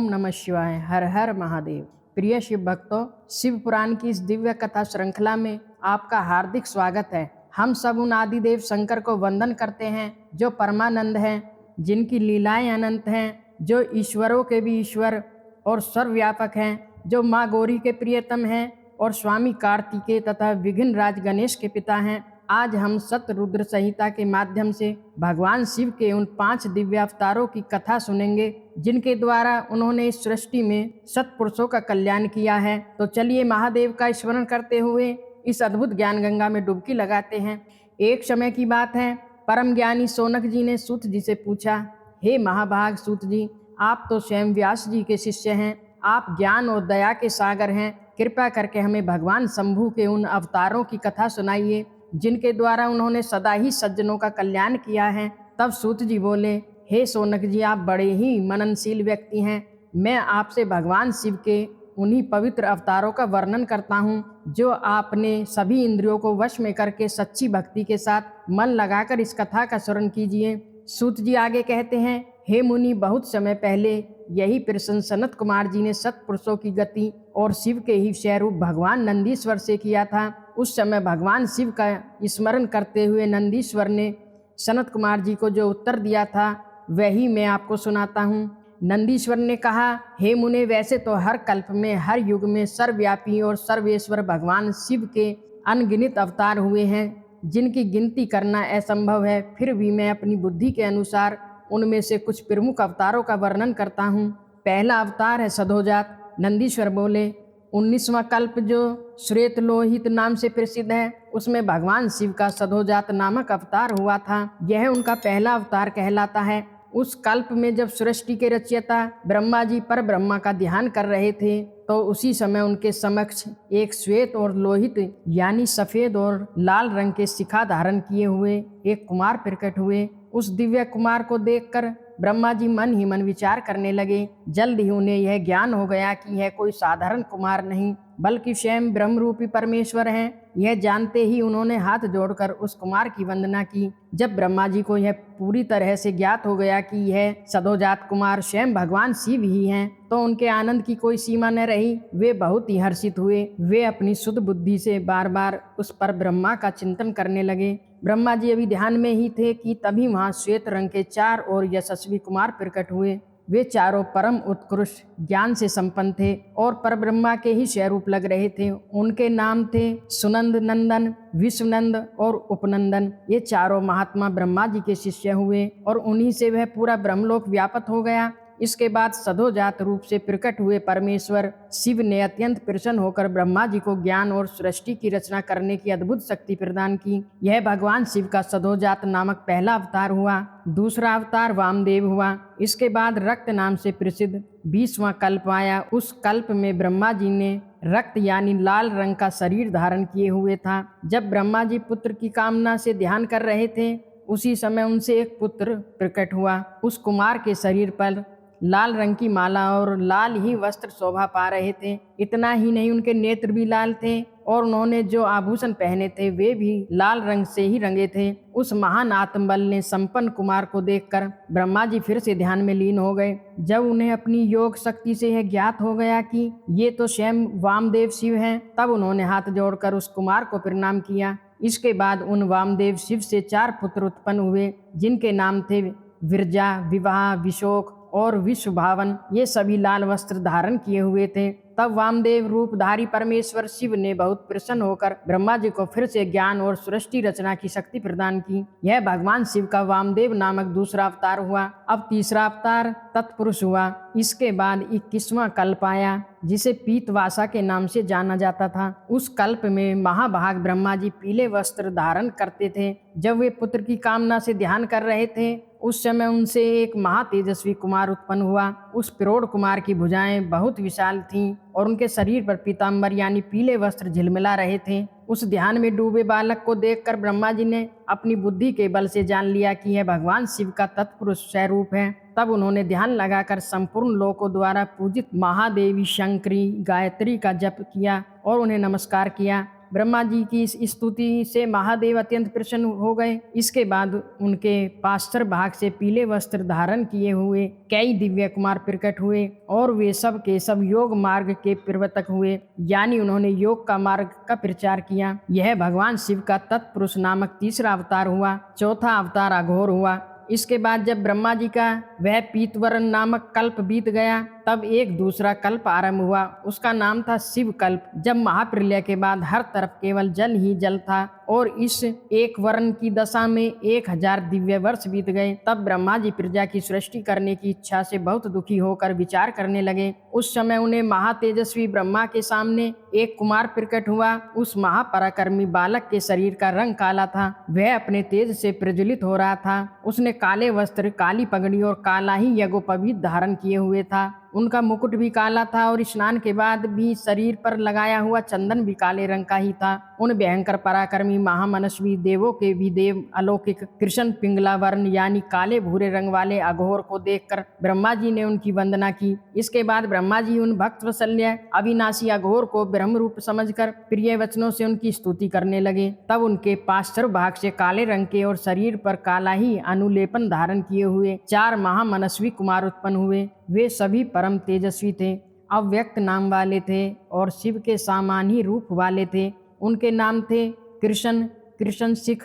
ओम नमः शिवाय। हर हर महादेव। प्रिय शिव भक्तों, शिव पुराण की इस दिव्य कथा श्रृंखला में आपका हार्दिक स्वागत है। हम सब उन आदिदेव शंकर को वंदन करते हैं जो परमानंद हैं, जिनकी लीलाएं अनंत हैं, जो ईश्वरों के भी ईश्वर और सर्वव्यापक हैं, जो माँ गौरी के प्रियतम हैं और स्वामी कार्तिकेय तथा विघ्नराज गणेश के पिता हैं। आज हम सतरुद्र संहिता के माध्यम से भगवान शिव के उन 5 दिव्य अवतारों की कथा सुनेंगे, जिनके द्वारा उन्होंने इस सृष्टि में सत्पुरुषों का कल्याण किया है। तो चलिए महादेव का स्मरण करते हुए इस अद्भुत ज्ञान गंगा में डुबकी लगाते हैं। एक समय की बात है, परम ज्ञानी शौनक जी ने सूत जी से पूछा, हे महाभाग सूत जी, आप तो स्वयं व्यास जी के शिष्य हैं, आप ज्ञान और दया के सागर हैं, कृपया करके हमें भगवान शंभु के उन अवतारों की कथा सुनाइए जिनके द्वारा उन्होंने सदा ही सज्जनों का कल्याण किया है। तब सूत जी बोले, हे शौनक जी, आप बड़े ही मननशील व्यक्ति हैं। मैं आपसे भगवान शिव के उन्हीं पवित्र अवतारों का वर्णन करता हूँ जो आपने सभी इंद्रियों को वश में करके सच्ची भक्ति के साथ मन लगाकर इस कथा का श्रवण कीजिए। सूत जी आगे कहते हैं, हे मुनि, बहुत समय पहले यही प्रश्न सनत कुमार जी ने सत्पुरुषों की गति और शिव के ही स्वरूप भगवान नंदीश्वर से किया था। उस समय भगवान शिव का स्मरण करते हुए नंदीश्वर ने सनत कुमार जी को जो उत्तर दिया था वही मैं आपको सुनाता हूँ। नंदीश्वर ने कहा, हे मुने, वैसे तो हर कल्प में, हर युग में सर्वव्यापी और सर्वेश्वर भगवान शिव के अनगिनत अवतार हुए हैं, जिनकी गिनती करना असंभव है। फिर भी मैं अपनी बुद्धि के अनुसार उनमें से कुछ प्रमुख अवतारों का वर्णन करता हूँ। पहला अवतार है सधोजात। नंदीश्वर बोले, 19वां कल्प जो श्वेत लोहित नाम से प्रसिद्ध है, उसमें भगवान शिव का सधोजात नामक अवतार हुआ था। यह उनका पहला अवतार कहलाता है। उस कल्प में जब सृष्टि के रचयिता ब्रह्मा जी पर ब्रह्मा का ध्यान कर रहे थे, तो उसी समय उनके समक्ष एक श्वेत और लोहित यानी सफेद और लाल रंग के शिखा धारण किए हुए एक कुमार प्रकट हुए। उस दिव्य कुमार को देखकर ब्रह्मा जी मन ही मन विचार करने लगे। जल्द ही उन्हें यह ज्ञान हो गया कि यह कोई साधारण कुमार नहीं बल्कि स्वयं ब्रह्म रूपी परमेश्वर हैं। यह जानते ही उन्होंने हाथ जोड़कर उस कुमार की वंदना की। जब ब्रह्मा जी को यह पूरी तरह से ज्ञात हो गया कि यह सधोजात कुमार स्वयं भगवान शिव ही हैं, तो उनके आनंद की कोई सीमा न रही। वे बहुत ही हर्षित हुए। वे अपनी शुद्ध बुद्धि से बार बार उस पर ब्रह्मा का चिंतन करने लगे। ब्रह्मा जी अभी ध्यान में ही थे कि तभी वहाँ श्वेत रंग के 4 और यशस्वी कुमार प्रकट हुए। वे चारों परम उत्कृष्ट ज्ञान से संपन्न थे और परब्रह्मा के ही स्वरूप लग रहे थे। उनके नाम थे सुनंद नंदन, विश्वनंद और उपनंदन। ये चारों महात्मा ब्रह्मा जी के शिष्य हुए और उन्हीं से वह पूरा ब्रह्मलोक व्याप्त हो गया। इसके बाद सधोजात रूप से प्रकट हुए परमेश्वर शिव ने अत्यंत प्रसन्न होकर ब्रह्मा जी को ज्ञान और सृष्टि की रचना करने की अद्भुत शक्ति प्रदान की। यह भगवान शिव का सधोजात नामक पहला अवतार हुआ। दूसरा अवतार वामदेव हुआ। इसके बाद रक्त नाम से प्रसिद्ध 20वां कल्प आया। उस कल्प में ब्रह्मा जी ने रक्त यानी लाल रंग का शरीर धारण किए हुए था। जब ब्रह्मा जी पुत्र की कामना से ध्यान कर रहे थे, उसी समय उनसे एक पुत्र प्रकट हुआ। उस कुमार के शरीर पर लाल रंग की माला और लाल ही वस्त्र शोभा पा रहे थे। इतना ही नहीं, उनके नेत्र भी लाल थे और उन्होंने जो आभूषण पहने थे वे भी लाल रंग से ही रंगे थे। उस महान आत्मबल ने संपन्न कुमार को देखकर ब्रह्मा जी फिर से ध्यान में लीन हो गए। जब उन्हें अपनी योग शक्ति से यह ज्ञात हो गया कि ये तो स्वयं वामदेव शिव हैं, तब उन्होंने हाथ जोड़कर उस कुमार को प्रणाम किया। इसके बाद उन वामदेव शिव से 4 पुत्र उत्पन्न हुए, जिनके नाम थे विरजा, विवाह, विशोक और विश्वभावन। ये सभी लाल वस्त्र धारण किए हुए थे। तब वामदेव रूपधारी परमेश्वर शिव ने बहुत प्रसन्न होकर ब्रह्मा जी को फिर से ज्ञान और सृष्टि रचना की शक्ति प्रदान की। यह भगवान शिव का वामदेव नामक दूसरा अवतार हुआ। अब तीसरा अवतार तत्पुरुष हुआ। इसके बाद 21वां कल्प आया, जिसे पीतवासा के नाम से जाना जाता था। उस कल्प में महाभाग ब्रह्मा जी पीले वस्त्र धारण करते थे। जब वे पुत्र की कामना से ध्यान कर रहे थे, उस समय उनसे एक महातेजस्वी कुमार उत्पन्न हुआ। उस प्रौढ़ कुमार की भुजाएं बहुत विशाल थीं और उनके शरीर पर पीताम्बर यानी पीले वस्त्र झिलमिला रहे थे। उस ध्यान में डूबे बालक को देखकर ब्रह्मा जी ने अपनी बुद्धि के बल से जान लिया कि यह भगवान शिव का तत्पुरुष स्वरूप है। तब उन्होंने ध्यान लगाकर संपूर्ण लोकों द्वारा पूजित महादेवी शंकरी गायत्री का जप किया और उन्हें नमस्कार किया। ब्रह्मा जी की इस स्तुति से महादेव अत्यंत प्रसन्न हो गए। इसके बाद उनके पास्तर भाग से पीले वस्त्र धारण किए हुए कई दिव्य कुमार प्रकट हुए और वे सब के सब योग मार्ग के प्रवर्तक हुए, यानी उन्होंने योग का मार्ग का प्रचार किया। यह भगवान शिव का तत्पुरुष नामक तीसरा अवतार हुआ। चौथा अवतार अघोर हुआ। इसके बाद जब ब्रह्मा जी का वह पीतवरण नामक कल्प बीत गया, तब एक दूसरा कल्प आरंभ हुआ। उसका नाम था शिव कल्प। जब महाप्रलय के बाद हर तरफ केवल जल ही जल था और इस एक वर्ण की दशा में 1000 दिव्य वर्ष बीत गए, तब ब्रह्मा जी प्रजा की सृष्टि करने की इच्छा से बहुत दुखी होकर विचार करने लगे। उस समय उन्हें महातेजस्वी ब्रह्मा के सामने एक कुमार प्रकट हुआ। उस महापराक्रमी बालक के शरीर का रंग काला था। वह अपने तेज से प्रज्वलित हो रहा था। उसने काले वस्त्र, काली पगड़ी और काला ही यज्ञोपवीत धारण किए हुए था। उनका मुकुट भी काला था और स्नान के बाद भी शरीर पर लगाया हुआ चंदन भी काले रंग का ही था। उन भयंकर पराक्रमी महामनस्वी देवों के भी देव अलौकिक कृष्ण पिंगला वर्ण यानी काले भूरे रंग वाले अघोर को देखकर ब्रह्मा जी ने उनकी वंदना की। इसके बाद ब्रह्मा जी उन भक्त वत्सल्य अविनाशी अघोर को ब्रह्म रूप समझकर प्रिय वचनों से उनकी स्तुति करने लगे। तब उनके पार्श्व भाग से काले रंग के और शरीर पर काला ही अनुलेपन धारण किए हुए 4 महामनस्वी कुमार उत्पन्न हुए। वे सभी परम तेजस्वी थे, अव्यक्त नाम वाले थे और शिव के समान ही रूप वाले थे। उनके नाम थे कृष्ण, कृष्ण शिख,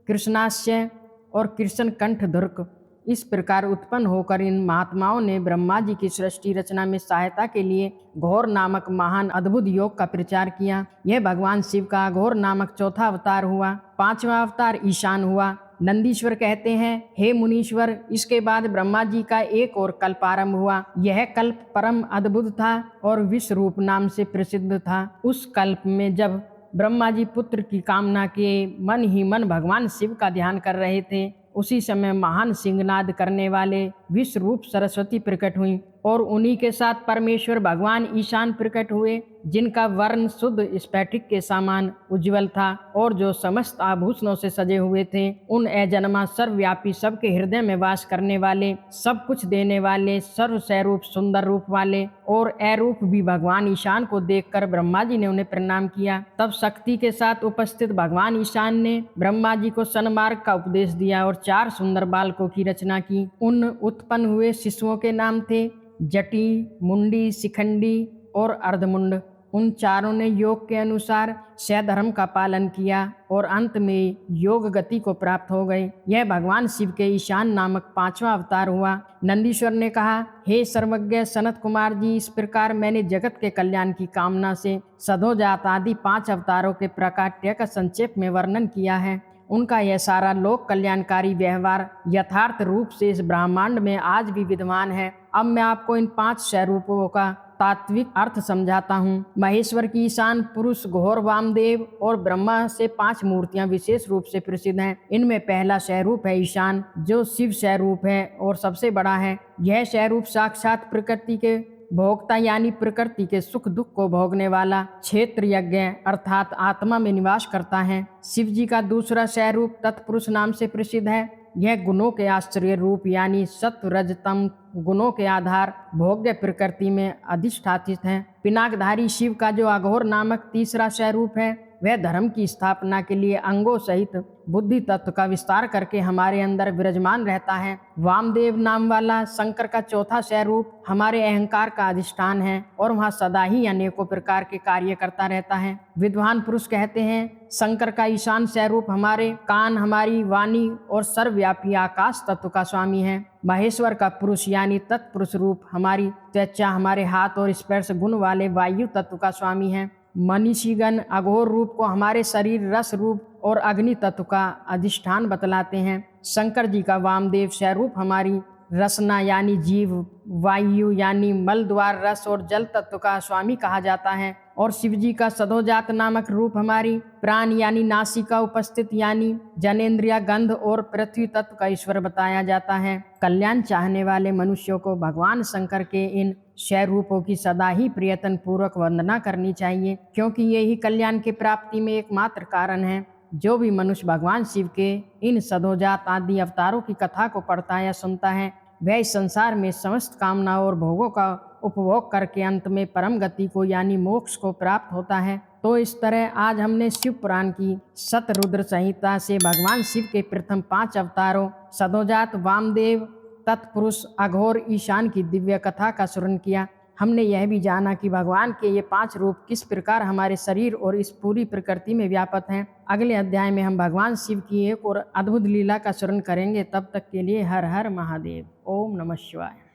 कृष्णास्य और कृष्ण कंठधुर्क। इस प्रकार उत्पन्न होकर इन महात्माओं ने ब्रह्मा जी की सृष्टि रचना में सहायता के लिए घोर नामक महान अद्भुत योग का प्रचार किया। यह भगवान शिव का घोर नामक चौथा अवतार हुआ। 5वां अवतार ईशान हुआ। नंदीश्वर कहते हैं, हे मुनीश्वर, इसके बाद ब्रह्मा जी का एक और कल्प आरंभ हुआ। यह कल्प परम अद्भुत था और विश्वरूप नाम से प्रसिद्ध था। उस कल्प में जब ब्रह्मा जी पुत्र की कामना के मन ही मन भगवान शिव का ध्यान कर रहे थे, उसी समय महान सिंहनाद करने वाले विश्वरूप सरस्वती प्रकट हुई और उन्हीं के साथ परमेश्वर भगवान ईशान प्रकट हुए, जिनका वर्ण शुद्ध स्फटिक के समान उज्जवल था और जो समस्त आभूषणों से सजे हुए थे। उन अजन्मा सर्वव्यापी सबके हृदय में वास करने वाले, सब कुछ देने वाले, सर्वस्वरूप सुंदर रूप वाले और अरूप भी भगवान ईशान को देखकर ब्रह्मा जी ने उन्हें प्रणाम किया। तब शक्ति के साथ उपस्थित भगवान ईशान ने ब्रह्मा जी को सन्मार्ग का उपदेश दिया और 4 सुंदर बालकों की रचना की। उन उत्पन्न हुए शिशुओं के नाम थे जटी, मुंडी, शिखंडी और अर्धमुंड। उन चारों ने योग के अनुसार स्वधर्म का पालन किया और अंत में योग गति को प्राप्त हो गए। यह भगवान शिव के ईशान नामक 5वां अवतार हुआ। नंदीश्वर ने कहा, हे सर्वज्ञ सनत कुमार जी, इस प्रकार मैंने जगत के कल्याण की कामना से सधोजात आदि 5 अवतारों के प्राकट्य का संक्षेप में वर्णन किया है। उनका यह सारा लोक कल्याणकारी व्यवहार यथार्थ रूप से इस ब्रह्मांड में आज भी विद्यमान है। अब मैं आपको इन 5 स्वरूपों का तात्विक अर्थ समझाता हूँ। महेश्वर की ईशान पुरुष घोर वामदेव और ब्रह्मा से 5 मूर्तियां विशेष रूप से प्रसिद्ध हैं। इनमें पहला स्वरूप है ईशान, जो शिव स्वरूप है और सबसे बड़ा है। यह स्वरूप साक्षात प्रकृति के भोक्ता यानी प्रकृति के सुख दुख को भोगने वाला क्षेत्र यज्ञ अर्थात आत्मा में निवास करता है। शिव जी का दूसरा स्वरूप तत्पुरुष नाम से प्रसिद्ध है। यह गुणों के आश्चर्य रूप यानी सत्व रज तम गुणों के आधार भोग्य प्रकृति में अधिष्ठातित है। पिनाकधारी शिव का जो अघोर नामक तीसरा स्वरूप है, वह धर्म की स्थापना के लिए अंगों सहित बुद्धि तत्व का विस्तार करके हमारे अंदर विराजमान रहता है। वामदेव नाम वाला शंकर का चौथा स्वरूप हमारे अहंकार का अधिष्ठान है और वहाँ सदा ही अनेकों प्रकार के कार्य करता रहता है। विद्वान पुरुष कहते हैं, शंकर का ईशान स्वरूप हमारे कान, हमारी वाणी और सर्वव्यापी आकाश तत्व का स्वामी है। महेश्वर का पुरुष यानी तत्पुरुष रूप हमारी त्वचा, हमारे हाथ और स्पर्श गुण वाले वायु तत्व का स्वामी है। मनीषीगण अघोर रूप को हमारे शरीर, रस रूप और अग्नि तत्व का अधिष्ठान बतलाते हैं। शंकर जी का वामदेव स्वरूप हमारी रसना यानी जीव, वायु यानी मल द्वार, रस और जल तत्व का स्वामी कहा जाता है और शिव जी का सधोजात नामक रूप हमारी प्राण यानी नासिका उपस्थित यानी जनेन्द्रिया, गंध और पृथ्वी तत्व का ईश्वर बताया जाता है। कल्याण चाहने वाले मनुष्यों को भगवान शंकर के इन स्वरूपों की सदा ही प्रयत्न पूर्वक वंदना करनी चाहिए, क्योंकि यही कल्याण की प्राप्ति में एकमात्र कारण है। जो भी मनुष्य भगवान शिव के इन सधोजात आदि अवतारों की कथा को पढ़ता या सुनता है, वह इस संसार में समस्त कामनाओं और भोगों का उपभोग करके अंत में परम गति को यानी मोक्ष को प्राप्त होता है। तो इस तरह आज हमने शिव पुराण की शतरुद्र संहिता से भगवान शिव के प्रथम 5 अवतारों सदोजात, वामदेव, तत्पुरुष, अघोर, ईशान की दिव्य कथा का श्रवण किया। हमने यह भी जाना कि भगवान के ये 5 रूप किस प्रकार हमारे शरीर और इस पूरी प्रकृति में व्यापक हैं। अगले अध्याय में हम भगवान शिव की एक और अद्भुत लीला का श्रवण करेंगे। तब तक के लिए हर हर महादेव। ओम नमः शिवाय।